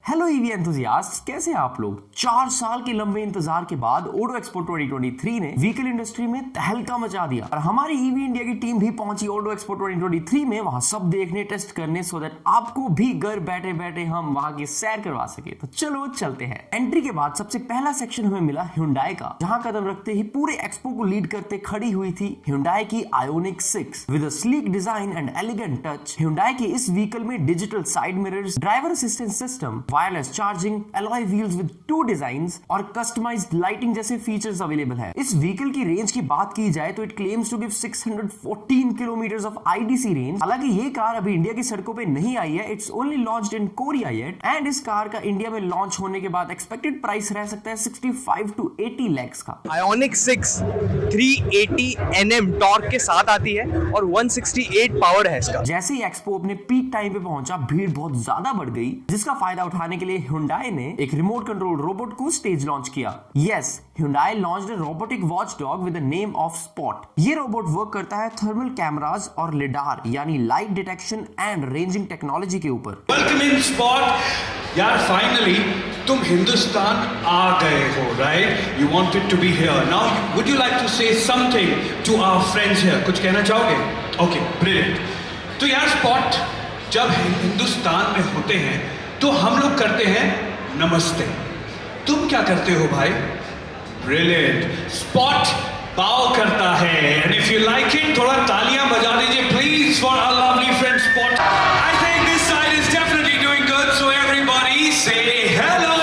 Hello EV एंथुसियास्ट्स, कैसे हैं आप लोग। 4 साल के लंबे इंतजार के बाद ऑटो एक्सपो 2023 ने व्हीकल इंडस्ट्री में तहलका मचा दिया और हमारी ईवी इंडिया की टीम भी पहुंची ऑटो एक्सपो 2023 में वहां सब देखने, टेस्ट करने, सो दैट आपको भी घर बैठे बैठे हम वहां की सैर करवा सके। तो चलो चलते हैं। एंट्री के बाद सबसे पहला सेक्शन हमें मिला Hyundai का, जहां कदम रखते ही पूरे एक्सपो को लीड करते खड़ी हुई थी Hyundai की Ioniq 6 with a sleek design and elegant touch. Hyundai के इस व्हीकल में digital side mirrors, driver assistant system, wireless charging, alloy wheels with 2 designs और कस्टमाइज्ड लाइटिंग जैसे फीचर्स अवेलेबल है। इस व्हीकल की रेंज की बात की जाए तो it claims to give 614 kilometres of IDC range. हालांकि ये कार अभी इंडिया की सड़कों पे नहीं आई है, it's only launched in Korea yet, and इस कार का इंडिया में लॉन्च होने के बाद एक्सपेक्टेड प्राइस रह सकता है 65 to 80 lakhs का। Ioniq 6 380 Nm टॉर्क के साथ आती है और 168 पावर है इसका। जैसे ही एक्सपो अपने पीक टाइम पे पहुंचा, भीड़ बहुत ज्यादा बढ़ गई, जिसका फायदा उठाने के लिए Hyundai ने एक रिमोट कंट्रोल रोबोट को स्टेज लॉन्च किया। Yes, Hyundai launched a robotic watchdog with the name of Spot। ये रोबोट वर्क करता है थर्मल कैमरास और लिडार यानी light detection and ranging technology के ऊपर। Welcome in Spot. यार फाइनली तुम हिंदुस्तान आ गए हो, right? You wanted to be here. Now would you like to say something to our friends here? कुछ कहना चाहोगे? Okay, brilliant. तो यार स्पॉट, जब हिंदुस्तान में होते हैं तो हम लोग करते हैं नमस्ते। तुम क्या करते हो भाई? ब्रिलियंट। स्पॉट बाव करता है, and if you like it थोड़ा तालियां बजा दीजिए please for our lovely friend Spot. I think this side is definitely doing good, so everybody से हेलो।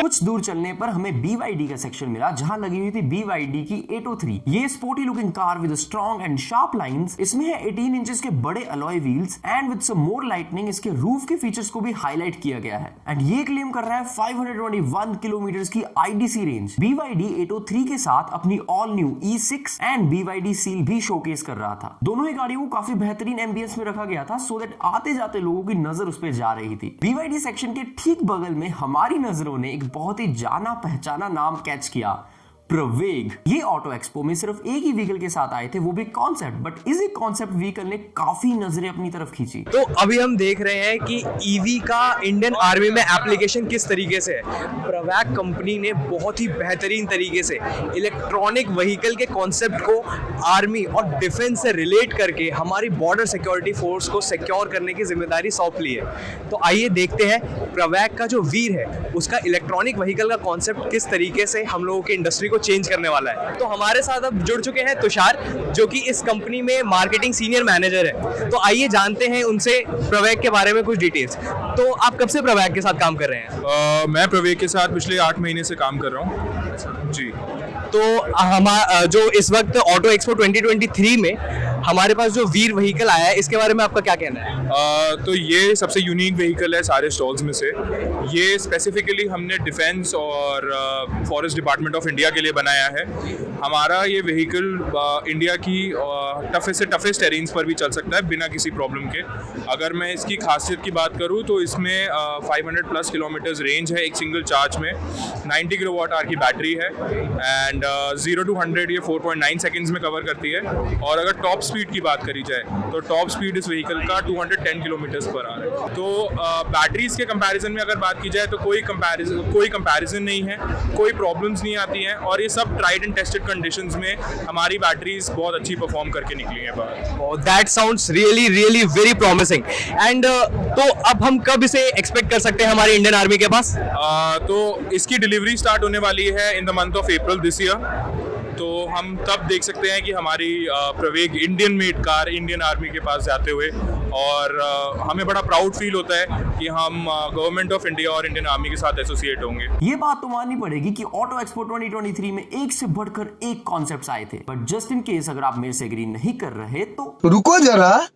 कुछ दूर चलने पर हमें BYD का सेक्शन मिला, जहां लगी हुई थी BYD की 803। ये sporty looking car with strong and sharp lines. इसमें है 18 इंचेस के बड़े alloy wheels and with some more lightning. इसके रूफ के फीचर्स को भी हाईलाइट किया गया है एंड ये क्लेम कर रहा है 521 किलोमीटर की आईडीसी रेंज। BYD 803 के साथ अपनी all new E6 and BYD seal भी शोकेस कर रहा था। दोनों ही गाड़ियों को काफी बेहतरीन एम्बियंस में रखा गया था, सो दैट आते जाते लोगों की नजर उस पर जा रही थी। BYD सेक्शन के ठीक बगल में हमारी नजरों ने एक बहुत ही जाना पहचाना नाम कैच किया, प्रवेग। ये ऑटो एक्सपो में सिर्फ एक ही व्हीकल के साथ आए थे, वो भी कॉन्सेप्ट, बट इसी कॉन्सेप्ट व्हीकल ने काफी नजरें अपनी तरफ खींची। तो अभी हम देख रहे हैं कि ईवी का इंडियन आर्मी में एप्लीकेशन किस तरीके से है। प्रवेग कंपनी ने बहुत ही बेहतरीन तरीके से इलेक्ट्रॉनिक व्हीकल के कॉन्सेप्ट को आर्मी और डिफेंस से रिलेट करके हमारी बॉर्डर सिक्योरिटी फोर्स को सिक्योर करने की जिम्मेदारी सौंप ली है। तो आइए देखते हैं प्रवेग का जो वीर है उसका इलेक्ट्रॉनिक व्हीकल का कॉन्सेप्ट किस तरीके से हम लोगों की इंडस्ट्री को चेंज करने वाला है। तो हमारे साथ अब जुड़ चुके हैं तुषार, जो कि इस कंपनी में मार्केटिंग सीनियर मैनेजर है। तो आइए जानते हैं उनसे प्रवेग के बारे में कुछ डिटेल्स। तो आप कब से प्रवेग के साथ काम कर रहे हैं? मैं प्रवेग के साथ पिछले 8 महीने से काम कर रहा हूँ जी। तो हमारा जो इस वक्त ऑटो एक्सपो 2023 में हमारे पास जो वीर व्हीकल आया है, इसके बारे में आपका क्या कहना है? तो ये सबसे यूनिक व्हीकल है सारे स्टॉल्स में से। ये स्पेसिफिकली हमने डिफेंस और फॉरेस्ट डिपार्टमेंट ऑफ इंडिया के लिए बनाया है। हमारा ये व्हीकल इंडिया की टफेस्ट से टफेस्ट टेरेन्स पर भी चल सकता है बिना किसी प्रॉब्लम के। अगर मैं इसकी खासियत की बात करूँ तो इसमें 500 प्लस किलोमीटर्स रेंज है एक सिंगल चार्ज में। 90 किलोवाट आवर की बैटरी है एंड 0 to 100 ये 4.9 सेकेंड्स में कवर करती है। और अगर टॉप स्पीड की बात करी जाए तो टॉप स्पीड इस व्हीकल का 210 किलोमीटर्स पर आवर है। तो बैटरीज के कंपैरिजन में अगर बात की जाए तो कोई कंपैरिजन नहीं है, कोई प्रॉब्लम्स नहीं आती हैं और ये सब ट्राइड एंड टेस्टेड कंडीशंस में हमारी बैटरीज बहुत अच्छी परफॉर्म करके निकली हैं बाहर। That sounds really really very promising. And तो अब हम कब इसे एक्सपेक्ट कर सकते हैं हमारी इंडियन आर्मी के पास? तो इसकी डिलीवरी स्टार्ट होने वाली है in the month of April this year. तो हम तब देख सकते हैं कि हमारी Pravaig Indian made car Indian army के पास जाते हुए, और हमें बड़ा प्राउड फील होता है कि हम गवर्नमेंट ऑफ इंडिया और इंडियन आर्मी के साथ एसोसिएट होंगे। ये बात तो माननी पड़ेगी कि ऑटो एक्सपो 2023 में एक से बढ़कर एक कॉन्सेप्ट्स आए थे, बट जस्ट इन केस अगर आप मेरे से एग्री नहीं कर रहे तो रुको जरा,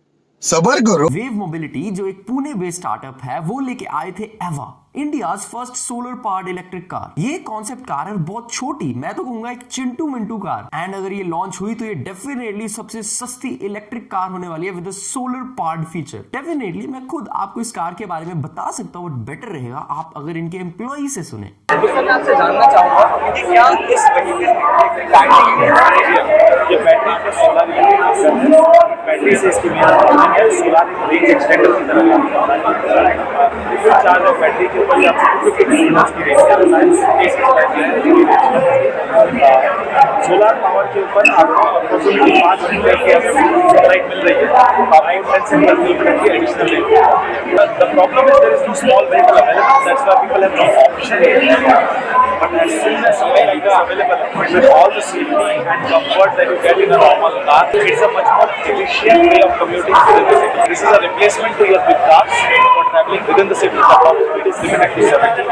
सबर करो। वेव मोबिलिटी जो एक पुणे बेस्ड स्टार्टअप है, वो लेके आए थे एवा, India's first solar powered electric car. ये कॉन्सेप्ट कार है बहुत छोटी, मैं तो कहूंगा एक चिंटू मिंटू कार, एंड अगर ये लॉन्च हुई तो ये डेफिनेटली सबसे सस्ती इलेक्ट्रिक कार होने वाली है with solar powered feature. Definitely मैं खुद आपको इस कार के बारे में बता सकता हूँ, बट बेटर रहेगा आप अगर इनके एम्प्लॉई से सुने। मैं आपसे जानना चाहूंगा कि क्या इस व्हीकल में बैटरी से इसकी मेन प्रॉब्लम है, सोलर रेंज एक्सटेंडर की तरह काम करता है। फुल चार्ज ऑफ बैटरी के ऊपर आपको 250 किलोमीटर की रेंज सोलर पावर के ऊपर आपको अप्रोक्सीमेटली 5 घंटे की सनलाइट मिल रही है, आपको 10 से 12 किलोमीटर की additional range. The problem is there is too small vehicle available, that's why people have no option. But as soon as something like that available with all the safety and comfort that you get in a normal car, it's a much more efficient way of commuting within the city. This is a replacement to your big cars for traveling within the city. The top speed is limited to 70.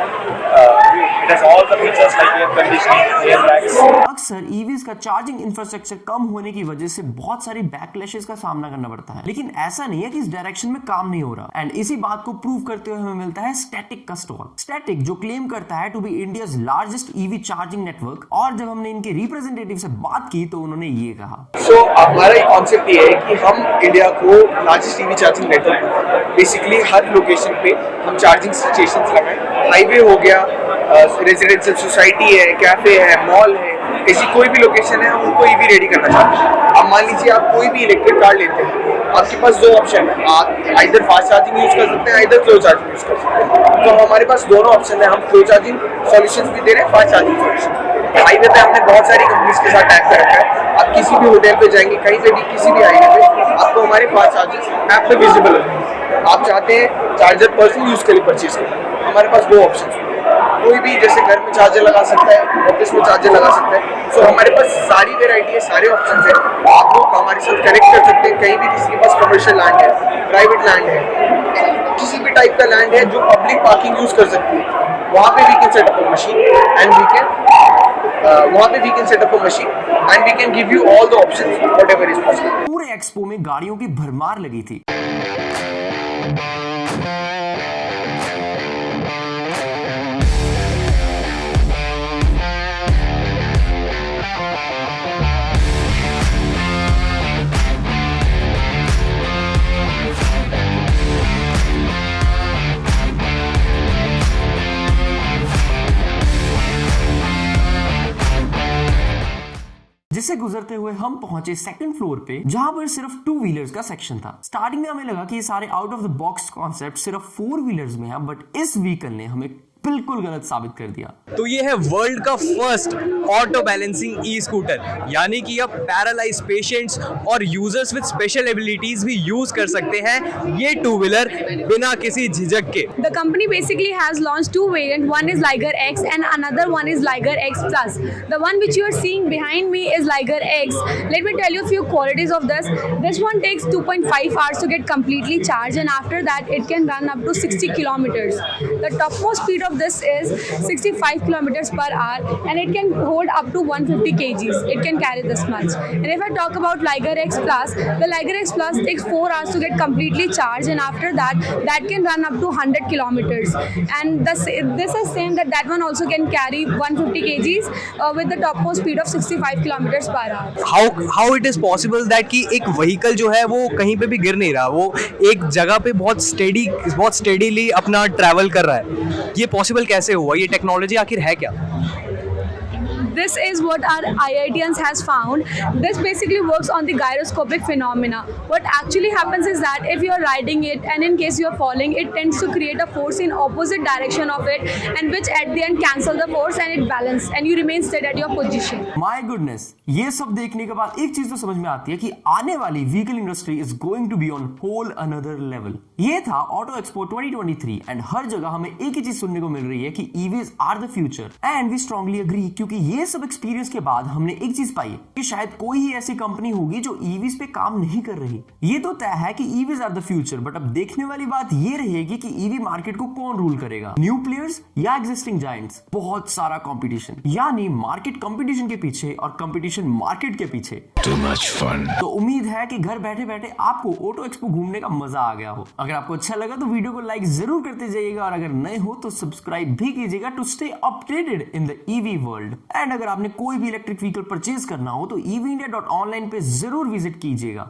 It has all the features like air conditioning, airbags. अक्सर EVs का charging infrastructure कम होने की वजह से बहुत सारी backlashes का सामना करना पड़ता है, लेकिन ऐसा नहीं है कि इस डायरेक्शन में काम नहीं हो रहा। एंड इसी बात को प्रूव करते हुए हमें मिलता है स्टैटिक का स्टॉल। स्टैटिक जो क्लेम करता है to be India's largest EV charging network, और जब हमने इनके रिप्रेजेंटेटिव से बात की तो उन्होंने ये कहा। सो हमारा कॉन्सेप्ट ये है कि हम इंडिया को largest EV charging network, basically हर लोकेशन पे हम चार्जिंग स्टेशन लगाएं। हाईवे हो गया, रेजिडेंशियल सोसाइटी है, कैफे है, मॉल है, ऐसी कोई भी लोकेशन है हम उनको ईवी रेडी करना चाहते हैं। अब मान लीजिए आप कोई भी इलेक्ट्रिक कार लेते हैं, आपके पास दो ऑप्शन है, आप आइदर फास्ट चार्जिंग यूज कर सकते हैं, आइदर स्लो चार्जिंग यूज कर सकते हैं। तो हमारे पास दोनों ऑप्शन है, हम स्लो चार्जिंग सॉल्यूशंस भी दे रहे हैं, फास्ट चार्जिंग सॉल्यूशन। हाईवे पे हमने बहुत सारी कंपनीज के साथ टैग कर रखा है। आप किसी भी होटल पे जाएंगे, कहीं पे भी किसी भी हाईवे पे आपको हमारे फास्ट चार्जर्स ऐप पे विजिबल है। आप चाहते हैं चार्जर पर्सनल यूज के लिए परचेज करें, हमारे पास दो ऑप्शन है। कोई भी जैसे घर में चार्जर लगा सकता है, ऑफिस में चार्जर लगा सकता है। सो हमारे पास सारी वेराइटी है, सारे ऑप्शंस है। आप लोग हमारे साथ कनेक्ट कर सकते हैं। कहीं भी किसी के पास कमर्शियल लैंड है, प्राइवेट लैंड है, किसी भी टाइप का लैंड है जो पब्लिक पार्किंग यूज कर सकती है, वहाँ पे we can set up a machine and we can give you all the options whatever is possible. पूरे एक्सपो में गाड़ियों की भरमार लगी थी। जिसे गुजरते हुए हम पहुंचे सेकंड फ्लोर पे, जहां पर सिर्फ 2 व्हीलर्स का सेक्शन था। स्टार्टिंग में हमें लगा कि ये सारे out of the box concept सिर्फ 4 व्हीलर्स में है, बट इस व्हीकल ने हमें बिल्कुल गलत साबित कर दिया। तो ये है वर्ल्ड का first auto balancing e scooter, यानी कि अब पैरालाइज पेशेंट्स और यूजर्स विद स्पेशल एबिलिटीज भी यूज कर सकते हैं ये 2 व्हीलर बिना किसी झिझक के। The company basically has launched 2 variants. One is Liger X and another one is Liger X Plus. The one which you are seeing behind me is Liger X. Let me tell you a few qualities of this. This one takes 2.5 hours to get completely charged, and after that it can run up to 60 kilometers. The topmost speed of this is 65 kilometers per hour, and it can hold up to 150 kgs. It can carry this much. And if I talk about Liger X Plus, the Liger X Plus takes 4 hours to get completely charged, and after that can run up to 100 kilometers. And this is same that one also can carry 150 kgs with the topmost speed of 65 kilometers per hour. How it is possible that कि एक vehicle जो है वो कहीं पे भी गिर नहीं रहा, वो एक जगह पे बहुत स्टेडीली अपना ट्रैवल कर रहा है, ये पॉसिबल कैसे हुआ? ये टेक्नोलॉजी आखिर है क्या? This is what our IITians has found. This basically works on the gyroscopic phenomena. What actually happens is that if you are riding it and in case you are falling, it tends to create a force in opposite direction of it, and which at the end cancel the force and it balance and you remain steady at your position. My goodness, ये सब देखने के बाद एक चीज तो समझ में आती है कि आने वाली vehicle industry is going to be on whole another level. ये था ऑटो एक्सपो 2023 एंड हर जगह हमें एक ही चीज सुनने को मिल रही है कि EVs are the future, and we strongly agree, क्योंकि ये सब एक्सपीरियंस के बाद हमने एक चीज पाई कि शायद कोई ही ऐसी कंपनी होगी जो ईवीज पे काम नहीं कर रही। ये तो तय है कि EVs are the future, but अब देखने वाली बात ये रहेगी कि ईवी मार्केट को कौन रूल करेगा, न्यू प्लेयर्स या एग्जिस्टिंग जायंट्स। बहुत सारा कंपटीशन, यानी मार्केट कंपटीशन के पीछे और कंपटीशन मार्केट के पीछे। Too much fun. तो उम्मीद है कि घर बैठे बैठे आपको ऑटो एक्सपो घूमने का मजा आ गया हो। अगर आपको अच्छा लगा तो वीडियो को लाइक जरूर करते जाइएगा, और अगर नए हो तो सब्सक्राइब भी कीजिएगा to stay updated in the EV world. And अगर आपने कोई भी इलेक्ट्रिक व्हीकल परचेज करना हो तो evindia.online पे जरूर विजिट कीजिएगा।